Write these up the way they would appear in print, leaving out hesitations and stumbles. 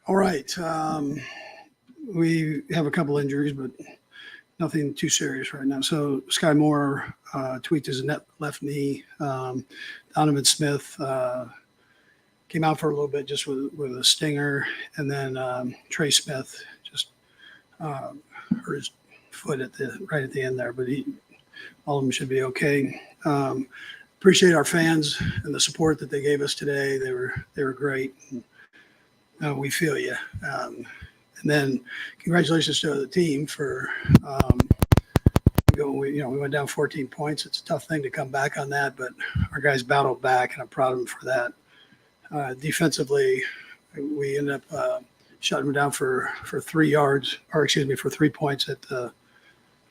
All right. We have a couple injuries, but nothing too serious right now. So Sky Moore tweaked his left knee. Donovan Smith came out for a little bit just with a stinger. And then Trey Smith just hurt his foot right at the end there. But all of them should be okay. Appreciate our fans and the support that they gave us today. They were great. We feel you. And then congratulations to the team for we went down 14 points. It's a tough thing to come back on that, but our guys battled back, and I'm proud of them for that. Defensively, we ended up shut them down for 3 yards, or excuse me, for 3 points at the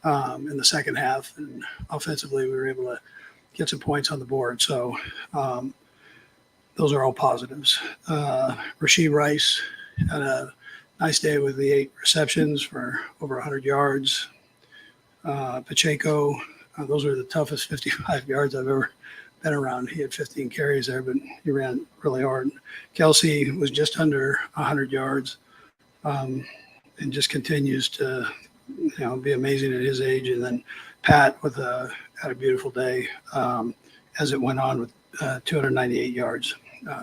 in the second half. And offensively, we were able to get some points on the board. So those are all positives. Rasheed Rice had a nice day with the 8 receptions for over 100 yards. Pacheco, those are the toughest 55 yards I've ever been around. He had 15 carries there, but he ran really hard. Kelsey was just under 100 yards and just continues to be amazing at his age. And then Pat had a beautiful day as it went on with 298 yards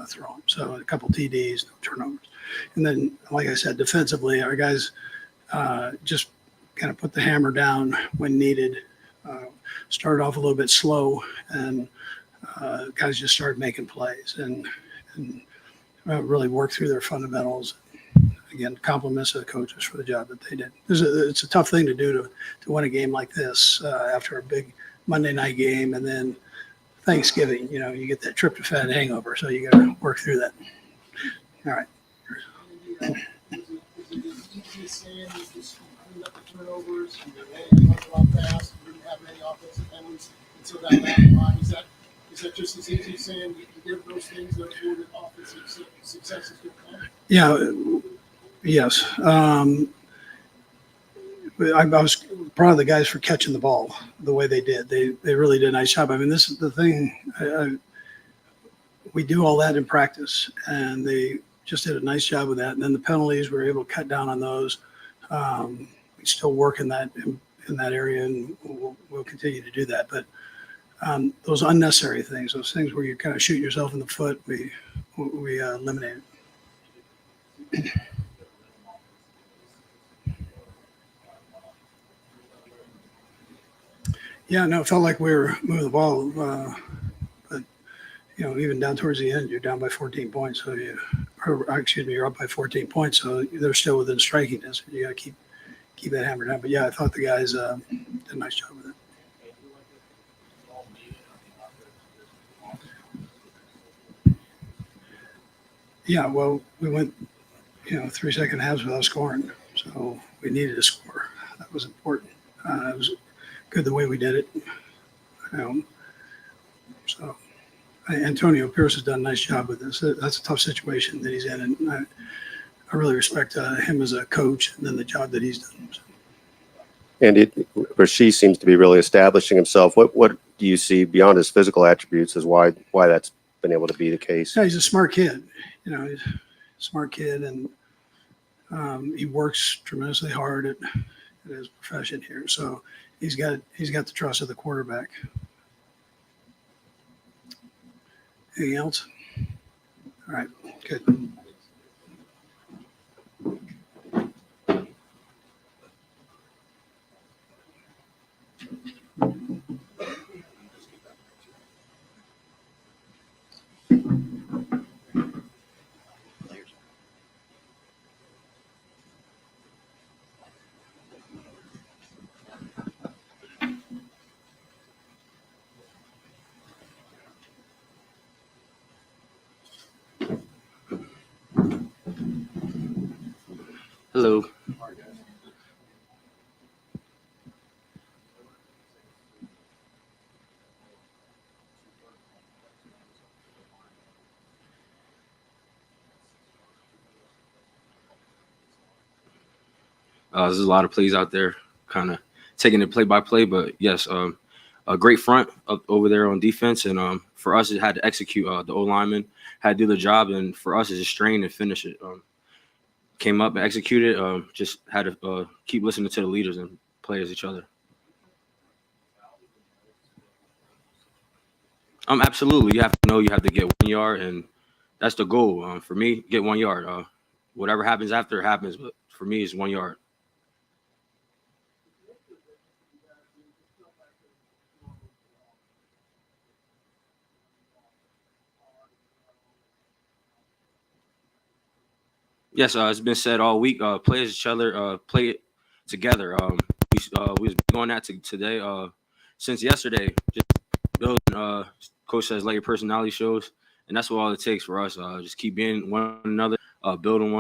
thrown. So a couple TDs, no turnovers. And then, like I said, defensively, our guys just kind of put the hammer down when needed. Started off a little bit slow, and guys just started making plays and really worked through their fundamentals. Again, compliments to the coaches for the job that they did. It's a tough thing to do to win a game like this after a big Monday night game, and then Thanksgiving. You get that tryptophan hangover, so you got to work through that. All right. Turnovers, fast, didn't have many offensive penalties until that last line. Is that just as easy as saying you give those things that were the offensive successes could come? Yeah. Yes. I was proud of the guys for catching the ball the way they did. They really did a nice job. I mean, this is the thing. We do all that in practice, and they just did a nice job with that. And then the penalties, we were able to cut down on those. We still work in that area, and we'll continue to do that. But those unnecessary things, those things where you kind of shoot yourself in the foot, we eliminated. Yeah, no, it felt like we were moving the ball, but even down towards the end, you're down by 14 points. So you're up by 14 points. So they're still within striking distance. You got to keep that hammer down. But yeah, I thought the guys did a nice job with it. Yeah, well, we went 3 second halves without scoring, so we needed to score. That was important. It was good the way we did it. So Antonio Pierce has done a nice job with this. That's a tough situation that he's in, and I really respect him as a coach and then the job that he's done. So. And Rasheed seems to be really establishing himself. What do you see beyond his physical attributes as why that's been able to be the case? Yeah, he's a smart kid. He's a smart kid, and he works tremendously hard at his profession here. So he's got the trust of the quarterback. Anything else? All right, good. Hello. There's a lot of plays out there, kind of taking it play by play. But yes, a great front up over there on defense, and for us, it had to execute. The O lineman had to do the job, and for us, it's just strain and finish it. Came up and executed. Just had to keep listening to the leaders and play as each other. Absolutely. You have to know you have to get 1 yard, and that's the goal. For me, get 1 yard. Whatever happens after happens, but for me, it's 1 yard. Yes, it's been said all week. Play as each other, play it together. We was big on that today. Since yesterday, just building. Coach says let your personality shows, and that's what all it takes for us. Just keep being one another. building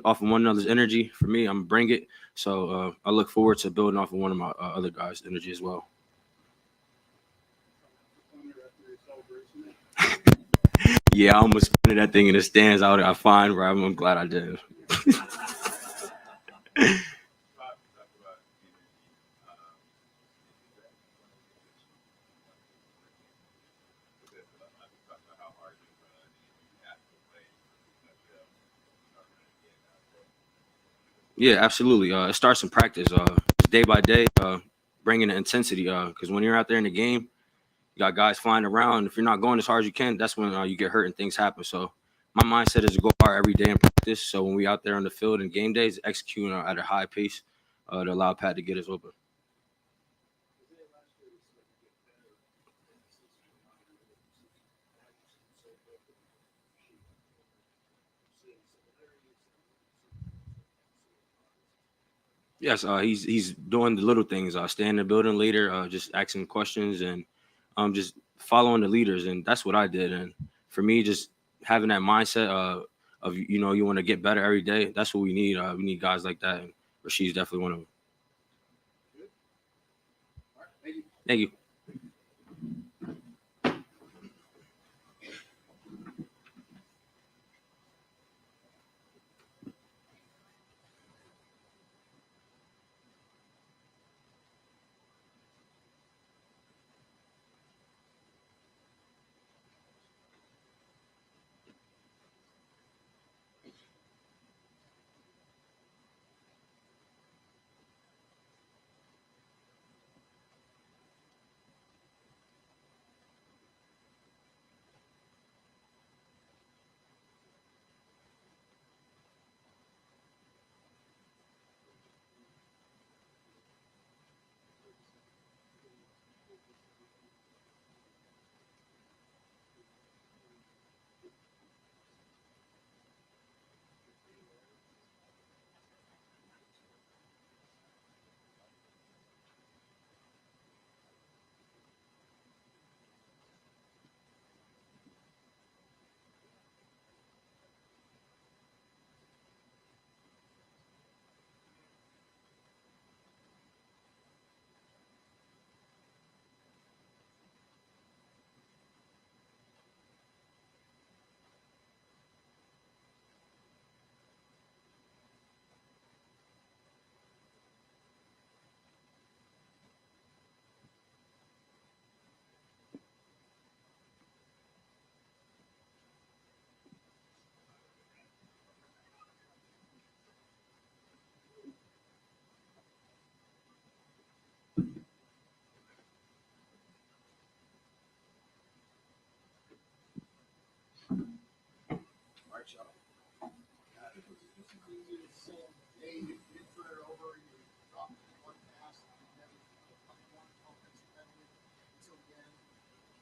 off of one another's energy. For me, I'm gonna bring it. So I look forward to building off of one of my other guys' energy as well. Yeah, I almost put that thing in the stands out. I find where I'm glad I did. Yeah, absolutely. It starts in practice. It's day by day, bringing the intensity. Because when you're out there in the game, you got guys flying around. If you're not going as hard as you can, that's when you get hurt and things happen. So my mindset is to go hard every day in practice. So when we out there on the field and game days, executing at a high pace to allow Pat to get us open. Yes, he's doing the little things. Staying in the building later, just asking questions and just following the leaders, and that's what I did. And for me, just having that mindset of you want to get better every day. That's what we need. We need guys like that, and Rashid's definitely one of them. Thank you.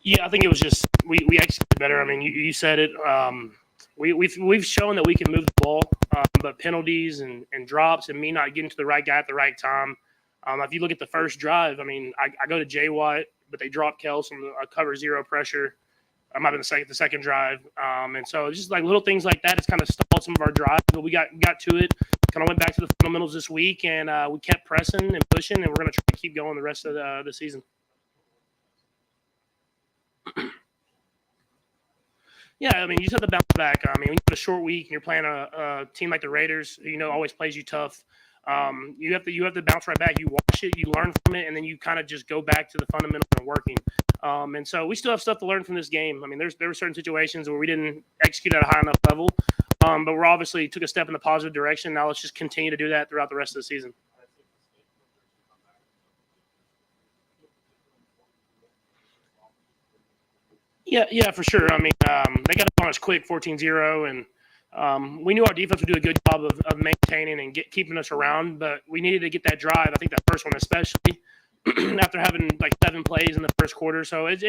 Yeah, I think it was just we executed better. I mean, you said it. We've shown that we can move the ball, but penalties and drops and me not getting to the right guy at the right time. If you look at the first drive, I mean, I go to Jay Watt, but they drop Kels from a cover zero pressure. I might have been the second drive, and so it's just like little things like that. It's kind of stalled some of our drives, but we got to it. Kind of went back to the fundamentals this week, and we kept pressing and pushing, and we're going to try to keep going the rest of the season. Yeah, I mean, you just have to bounce back. I mean, when you have a short week and you're playing a team like the Raiders, always plays you tough. You have to bounce right back. You watch it, you learn from it, and then you kind of just go back to the fundamentals and working. And so we still have stuff to learn from this game. I mean, there were certain situations where we didn't execute at a high enough level, but we're obviously took a step in the positive direction. Now let's just continue to do that throughout the rest of the season. Yeah, for sure. I mean, they got up on us quick, 14-0, and we knew our defense would do a good job of maintaining and keeping us around, but we needed to get that drive. I think that first one especially, after having like 7 plays in the first quarter. So it's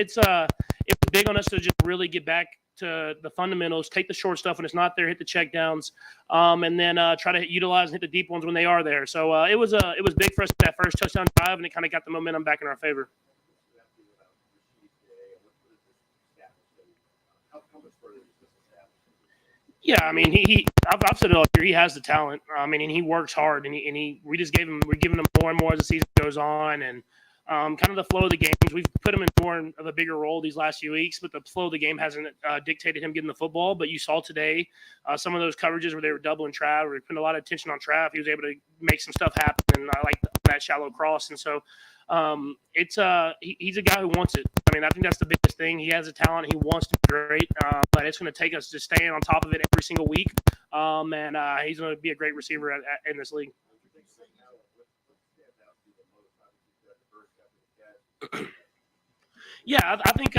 big on us to just really get back to the fundamentals, take the short stuff when it's not there, hit the check downs, and then try to utilize and hit the deep ones when they are there. So it was big for us that first touchdown drive, and it kind of got the momentum back in our favor. Yeah, I mean, I've said it all year. He has the talent. I mean, and he works hard, and we're giving him more and more as the season goes on, and kind of the flow of the games. We've put him in more of a bigger role these last few weeks, but the flow of the game hasn't dictated him getting the football. But you saw today some of those coverages where they were doubling Trav, or putting a lot of attention on Trav. He was able to make some stuff happen, and I like that shallow cross. And so he's a guy who wants it. I mean, I think that's the biggest thing. He has a talent. He wants to be great, but it's going to take us just staying on top of it every single week. And he's going to be a great receiver in this league. Yeah, I think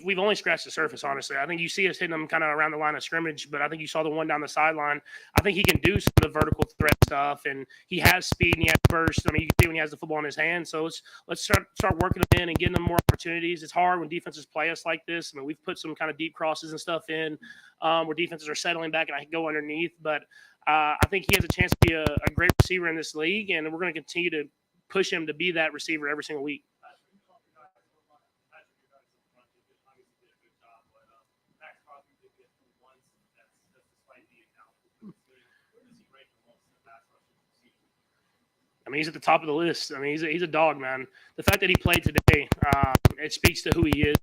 we've only scratched the surface. Honestly, I think you see us hitting them kind of around the line of scrimmage, but I think you saw the one down the sideline. I think he can do some of the vertical threat stuff, and he has speed and he has burst. I mean, you can see when he has the football in his hand. So let's start working him in and getting them more opportunities. It's hard when defenses play us like this. I mean, we've put some kind of deep crosses and stuff in where defenses are settling back and I can go underneath, but I think he has a chance to be a great receiver in this league, and we're going to continue to push him to be that receiver every single week. I mean, he's at the top of the list. I mean, he's a dog, man. The fact that he played today, it speaks to who he is.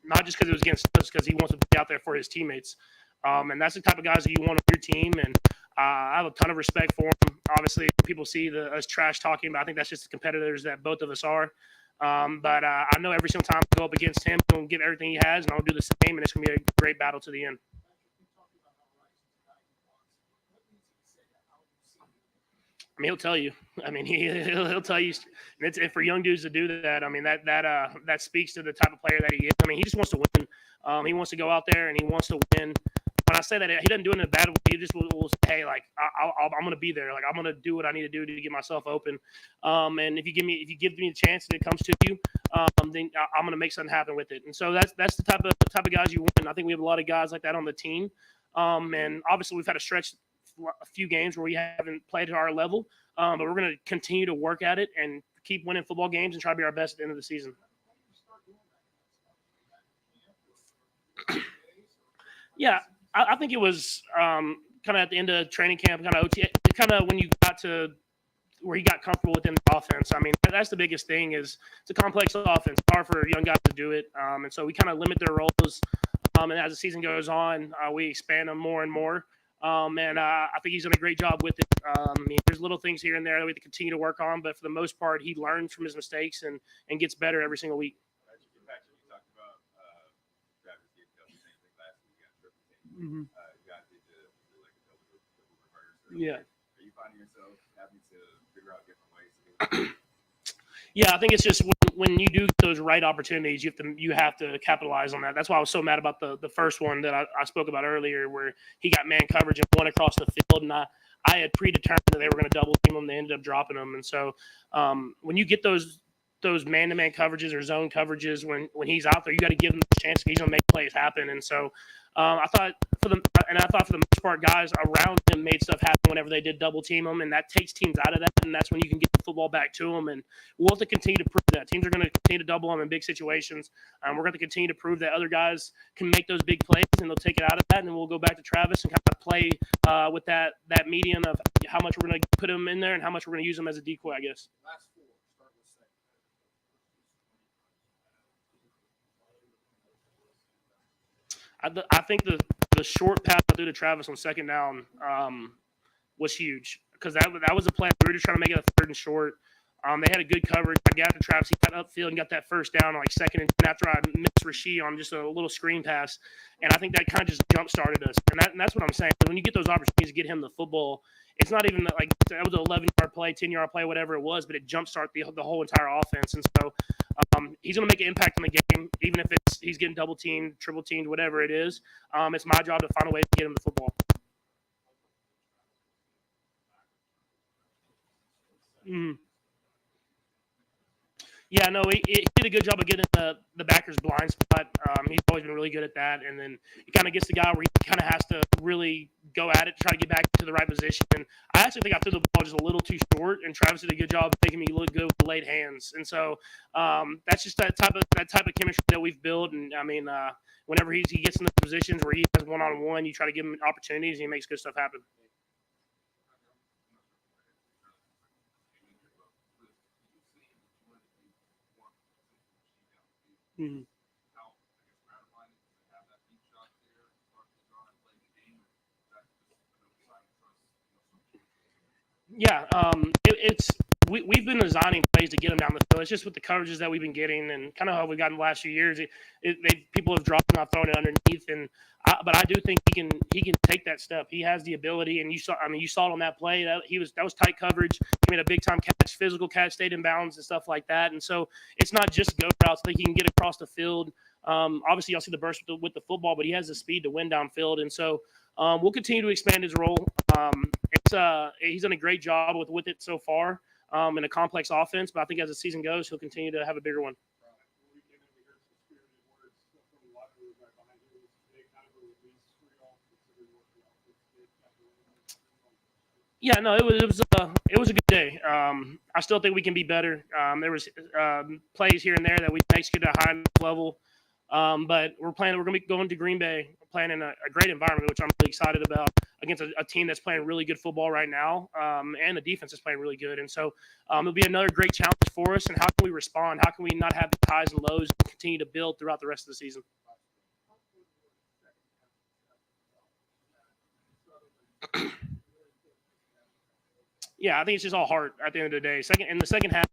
Not just because it was against us, because he wants to be out there for his teammates. And that's the type of guys that you want on your team. And I have a ton of respect for him. Obviously, people see us trash talking, but I think that's just the competitors that both of us are. But I know every single time I go up against him, he'll give everything he has, and I'll do the same. And it's going to be a great battle to the end. I mean, he'll tell you. I mean, he'll tell you. And it's for young dudes to do that. I mean, that speaks to the type of player that he is. I mean, he just wants to win. He wants to go out there and he wants to win. When I say that, he doesn't do it in a bad way. He just will say, hey, like I'm going to be there. Like I'm going to do what I need to do to get myself open. And if you give me the chance and it comes to you, then I'm going to make something happen with it. And so that's the type of guys you win. I think we have a lot of guys like that on the team. And obviously we've had a few games where we haven't played at our level, but we're going to continue to work at it and keep winning football games and try to be our best at the end of the season. Yeah, I think it was kind of at the end of training camp, kind of OT, kind of when you got to where he got comfortable within the offense. I mean, that's the biggest thing is it's a complex offense. It's hard for young guys to do it. And so we kind of limit their roles. And as the season goes on, we expand them more and more. And I think he's done a great job with it. I mean, there's little things here and there that we have to continue to work on, but for the most part, he learns from his mistakes and gets better every single week. Mm-hmm. Yeah. Are you finding yourself having to figure out different ways? Yeah, I think it's just when you do get those right opportunities, you have to capitalize on that. That's why I was so mad about the first one that I spoke about earlier, where he got man coverage and won across the field, and I had predetermined that they were going to double team him. They ended up dropping him, and so when you get those man-to-man coverages or zone coverages when he's out there, you got to give him the chance. He's going to make plays happen, and so I thought for the most part, guys around him made stuff happen whenever they did double team him, and that takes teams out of that, and that's when you can get the football back to them. And we'll have to continue to prove that teams are going to continue to double them in big situations. We're going to continue to prove that other guys can make those big plays, and they'll take it out of that, and then we'll go back to Travis and kind of play with that medium of how much we're going to put him in there and how much we're going to use him as a decoy, I guess. I think the short pass I threw to Travis on second down was huge because that was a play. We were just trying to make it a third and short. They had a good coverage. I got to Travis. He got upfield and got that first down on like second and 10 after I missed Rasheed on just a little screen pass. And I think that kind of just jump-started us. And that's what I'm saying. When you get those opportunities to get him the football, it's not even like that was an 11-yard play, 10-yard play, whatever it was, but it jump-started the whole entire offense. And so he's going to make an impact on the game, even if he's getting double-teamed, triple-teamed, whatever it is. It's my job to find a way to get him the football. Mm-hmm. Yeah, no, he did a good job of getting the backers blind spot. He's always been really good at that. And then he kind of gets the guy where he kind of has to really go at it, try to get back to the right position. And I actually think I threw the ball just a little too short, and Travis did a good job of making me look good with the late hands. And so that's just that type of chemistry that we've built. And I mean, whenever he gets in the positions where he has one-on-one, you try to give him opportunities, and he makes good stuff happen. Mm-hmm. Yeah, we've been designing plays to get him down the field. It's just with the coverages that we've been getting, and kind of how we've gotten the last few years. People have dropped and I've thrown it underneath, but I do think he can take that step. He has the ability, and you saw it on that play. That was tight coverage. He made a big time catch, physical catch, stayed in bounds and stuff like that. And so it's not just go routes. I think he can get across the field. Obviously, y'all see the burst with the football, but he has the speed to win downfield, and so we'll continue to expand his role. He's done a great job with it so far in a complex offense, but I think as the season goes, he'll continue to have a bigger one. Yeah, no, it was a good day. I still think we can be better. There was plays here and there that we executed at a high level, but we're going to be going to Green Bay, playing in a great environment, which I'm really excited about, against a team that's playing really good football right now, and the defense is playing really good. And so it'll be another great challenge for us. And how can we respond? How can we not have the highs and lows and continue to build throughout the rest of the season? Yeah, I think it's just all heart at the end of the day. In the second half,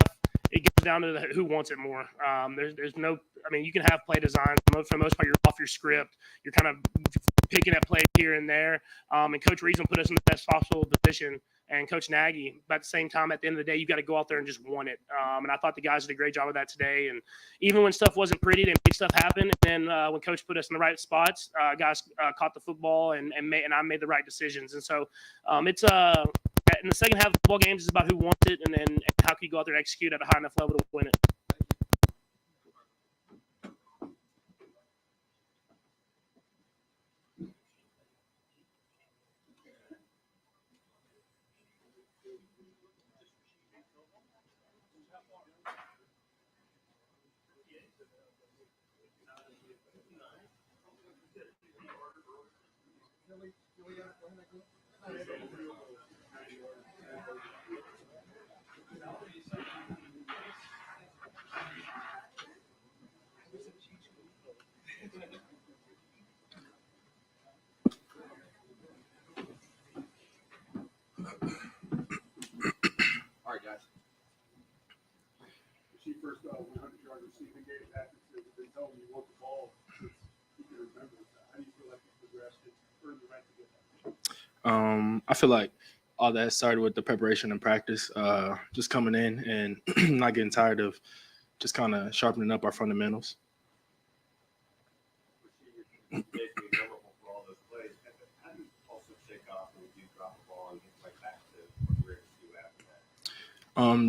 it gets down to who wants it more. There's no, I mean, you can have play design. For the most part, you're off your script. You're kind of picking at play here and there. And Coach Reason put us in the best possible position, and Coach Nagy. But at the same time, at the end of the day, you got to go out there and just want it. And I thought the guys did a great job of that today. And even when stuff wasn't pretty, they made stuff happen. And then when Coach put us in the right spots, guys caught the football and I made the right decisions. And so it's in the second half of the football games, it's about who wants it, and then how can you go out there and execute at a high enough level to win it. All right, guys. She first 100-yard receiving game. Patrick said they've been telling you want the ball. You can remember that. How do you feel like you progressed and earned the right to get that? I feel like all that started with the preparation and practice, just coming in and not getting tired of just kind of sharpening up our fundamentals.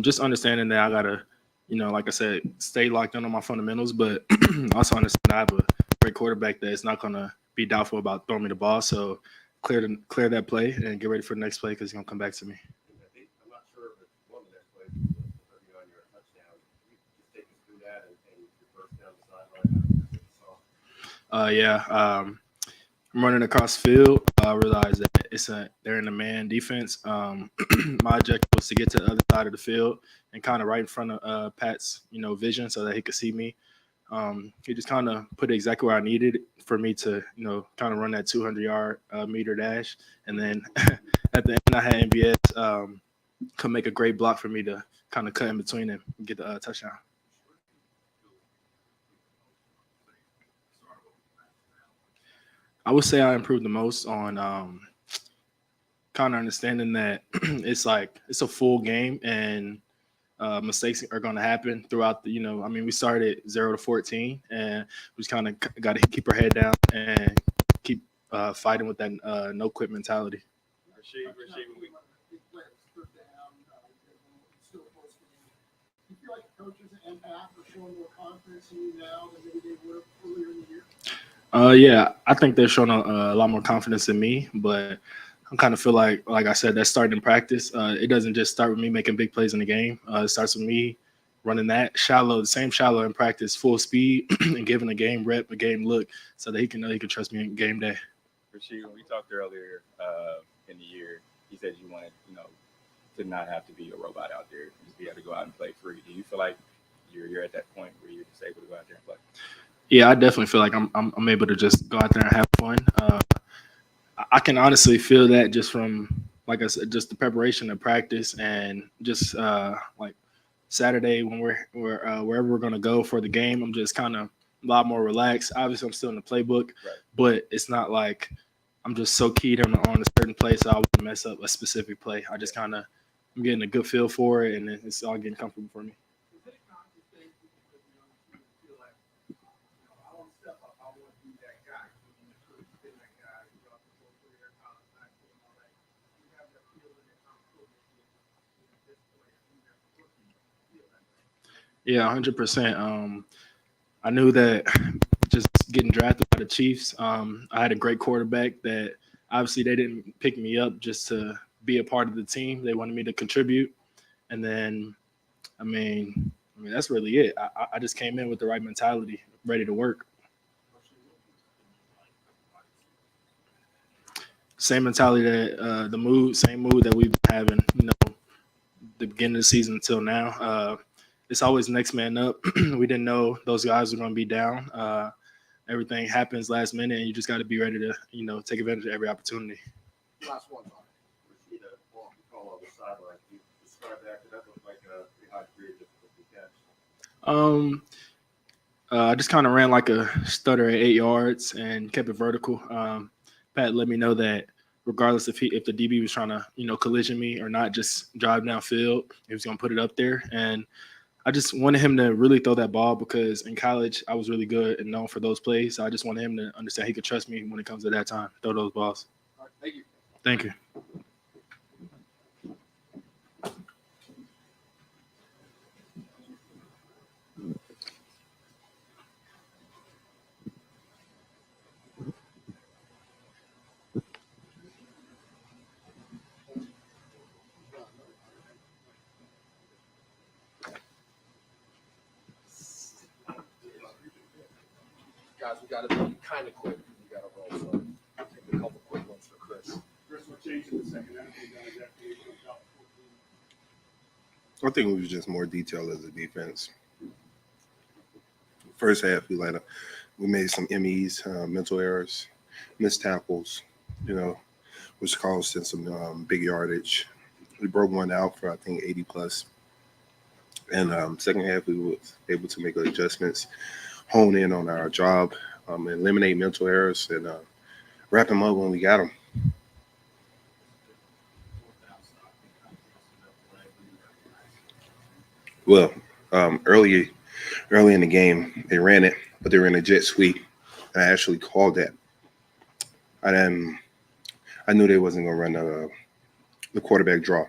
Just understanding that I gotta, like I said, stay locked in on my fundamentals, but also understand I have a great quarterback that is not gonna be doubtful about throwing me the ball. So clear that play and get ready for the next play because he's gonna come back to me. I'm not sure if it's one of the next plays was the 39-yard touchdown. You just take us through that and your first down the sideline. Yeah. I'm running across the field. I realized that they're in a man defense. My objective was to get to the other side of the field and kind of right in front of Pat's, vision so that he could see me. He just kind of put it exactly where I needed for me to, kind of run that 200-yard meter dash. And then at the end, I had MVS come make a great block for me to kind of cut in between them and get the touchdown. I would say I improved the most on kind of understanding that it's a full game and mistakes are going to happen throughout the, we started 0 to 14 and we just kind of got to keep our head down and keep fighting with that no quit mentality. you feel like the coaches and Pat are showing more confidence in you now than maybe they were earlier in the year? Yeah, I think they're showing a lot more confidence in me, but I kind of feel like I said, that's starting in practice. It doesn't just start with me making big plays in the game. It starts with me running that the same shallow in practice, full speed, and giving a game rep, a game look, so that he can know he can trust me in game day. Rasheed, when we talked earlier in the year, he said you wanted, to not have to be a robot out there, just be able to go out and play free. Do you feel like you're at that point where you're just able to go out there and play? Yeah, I definitely feel like I'm able to just go out there and have fun. I can honestly feel that just from, like I said, just the preparation of practice, and just like Saturday when we're wherever we're gonna go for the game, I'm just kind of a lot more relaxed. Obviously, I'm still in the playbook, Right. but it's not like I'm just so keyed on a certain play, so I wouldn't mess up a specific play. I just kind of I'm getting a good feel for it, and it's all getting comfortable for me. Yeah, 100%. I knew that just getting drafted by the Chiefs, I had a great quarterback that obviously they didn't pick me up just to be a part of the team. They wanted me to contribute. And then, I mean, that's really it. I just came in with the right mentality, ready to work. Same mentality that same mood that we've been having, the beginning of the season until now. It's always next man up. We didn't know those guys were going to be down. Everything happens last minute, and you just got to be ready to, take advantage of every opportunity. Last one, Tom. Rasheed, well, you call on the sideline. Can you describe that? Because that looked like a pretty high degree of difficulty catch. I just kind of ran like a stutter at 8 yards and kept it vertical. Pat let me know that regardless if the DB was trying to, collision me or not, just drive downfield, he was going to put it up there. And I just wanted him to really throw that ball, because in college I was really good and known for those plays. So I just wanted him to understand he could trust me when it comes to that time, throw those balls. All right, thank you. Thank you. Guys, we got to be kind of quick. We got to roll. So take a couple quick ones for Chris. Chris, what changed in the second half? You guys after you jumped out 14? I think it was just more detail as a defense. First half, we made some MEs, mental errors, missed tackles, which caused some big yardage. We broke one out for I think 80 plus. And second half, we were able to make adjustments, hone in on our job, eliminate mental errors, and wrap them up when we got them. Well, early in the game, they ran it, but they ran a jet sweep. And I actually called that. I knew they wasn't going to run the quarterback draw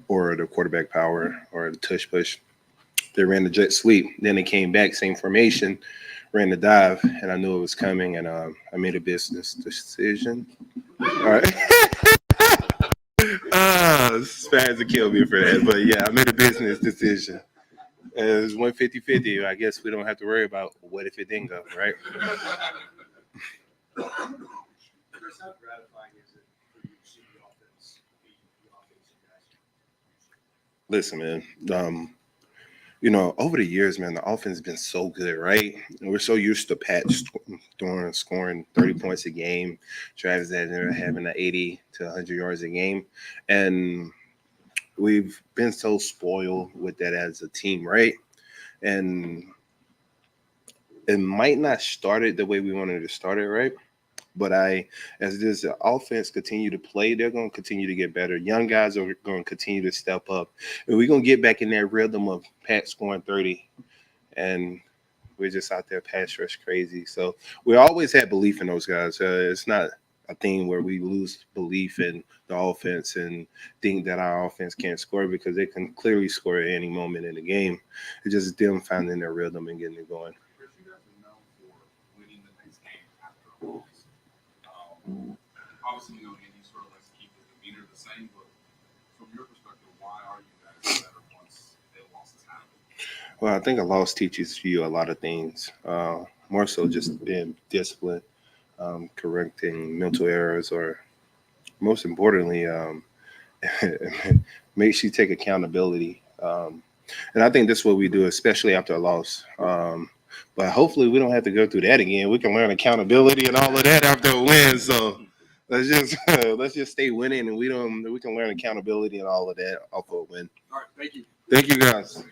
or the quarterback power or the tush push. They ran the jet sweep. Then they came back, same formation, ran the dive, and I knew it was coming, and I made a business decision. All right. Spaz would kill me for that, but yeah, I made a business decision. It was 150-50. I guess we don't have to worry about what if it didn't go, right? Chris, how gratifying is it for you to see the offense be the offense you guys? Listen, man. Over the years, man, the offense has been so good, right? And we're so used to Pat scoring 30 points a game, Travis having 80 to 100 yards a game. And we've been so spoiled with that as a team, right? And it might not start it the way we wanted to start it, right? But as this offense continue to play, they're going to continue to get better. Young guys are going to continue to step up. And we're going to get back in that rhythm of Pat scoring 30. And we're just out there pass rush crazy. So we always had belief in those guys. It's not a thing where we lose belief in the offense and think that our offense can't score because they can clearly score at any moment in the game. It's just them finding their rhythm and getting it going. Chris, you guys are known for winning the next game after a loss. Obviously, Andy sort of likes to keep the demeanor the same, but from your perspective, why are you guys better once a loss has happened? Well, I think a loss teaches you a lot of things, more so just being disciplined, correcting mental errors, or most importantly, makes you take accountability. And I think that's what we do, especially after a loss. But hopefully we don't have to go through that again. We can learn accountability and all of that after a win. So let's just stay winning, and we can learn accountability and all of that off of a win. All right, thank you. Thank you, guys.